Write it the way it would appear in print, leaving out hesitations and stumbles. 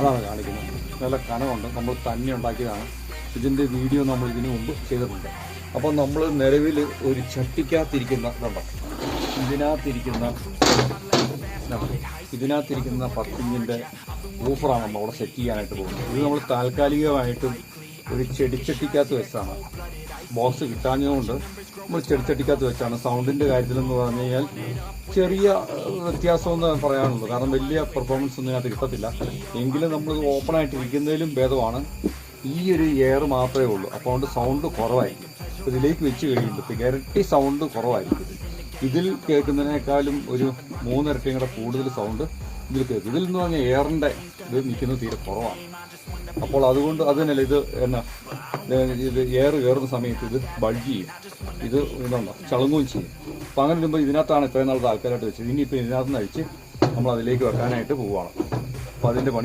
അതാണ് കാണിക്കുന്നത്. നല്ല കനമുണ്ട്, നമ്മൾ തന്നെ ഉണ്ടാക്കിയതാണ്. ഇതിൻ്റെ വീഡിയോ നമ്മൾ ഇതിനു മുമ്പ് ചെയ്തിട്ടുണ്ട്. അപ്പോൾ നമ്മൾ നിലവിൽ ഒരു ചട്ടിക്കകത്തിരിക്കുന്ന ഇതുണ്ടോ, ഇതിനകത്തിരിക്കുന്ന 10 ഇഞ്ചിൻ്റെ ഊഫറാണ് നമ്മൾ അവിടെ സെറ്റ് ചെയ്യാനായിട്ട് പോകുന്നത്. ഇത് നമ്മൾ താൽക്കാലികമായിട്ടും ഒരു ചെടിച്ചട്ടിക്കകത്ത് വെച്ചാണ്, ബോക്സ് കിട്ടാഞ്ഞതുകൊണ്ട് നമ്മൾ ചെടിച്ചട്ടിക്കകത്ത് വെച്ചാണ്. സൗണ്ടിൻ്റെ കാര്യത്തിലെന്ന് പറഞ്ഞു കഴിഞ്ഞാൽ ചെറിയ വ്യത്യാസമെന്ന് പറയാനുള്ളൂ, കാരണം വലിയ പെർഫോമൻസ് ഒന്നും ഇതിനകത്ത് കിട്ടത്തില്ല. എങ്കിലും നമ്മൾ ഓപ്പണായിട്ട് ഇരിക്കുന്നതിലും ഭേദമാണ്. ഈ ഒരു എയർ മാത്രമേ ഉള്ളൂ, അപ്പോൾ അതുകൊണ്ട് സൗണ്ട് കുറവായിരിക്കും. ഇതിലേക്ക് വെച്ച് കഴിയുമ്പോൾ ഇരട്ടി സൗണ്ട് കുറവായിരിക്കും. ഇതിൽ കേൾക്കുന്നതിനേക്കാളും ഒരു 3 ഇരട്ടിയും കൂടെ കൂടുതൽ സൗണ്ട് ഇതിൽ കേൾക്കും. ഇതിൽ നിന്ന് പറഞ്ഞാൽ എയറിൻ്റെ ഇത് നിൽക്കുന്നത് തീരെ കുറവാണ്. അപ്പോൾ അതുകൊണ്ട് അത് തന്നെയല്ല, ഇത് ഇത് എയർ കയറുന്ന സമയത്ത് ഇത് ബൾജ് ചെയ്യും, ഇത് ഇതുണ്ടോ ചളുങ്ങുകയും ചെയ്യും. അപ്പോൾ അങ്ങനെ വരുമ്പോൾ ഇതിനകത്താണ് ഇത്രയും നാൾ ആൾക്കാരായിട്ട് വെച്ചത്. ഇനിയിപ്പോൾ ഇതിനകത്ത് നിന്ന് അഴിച്ച് നമ്മൾ അതിലേക്ക് വെക്കാനായിട്ട് പോവുകയാണ്. അപ്പോൾ അതിൻ്റെ പണി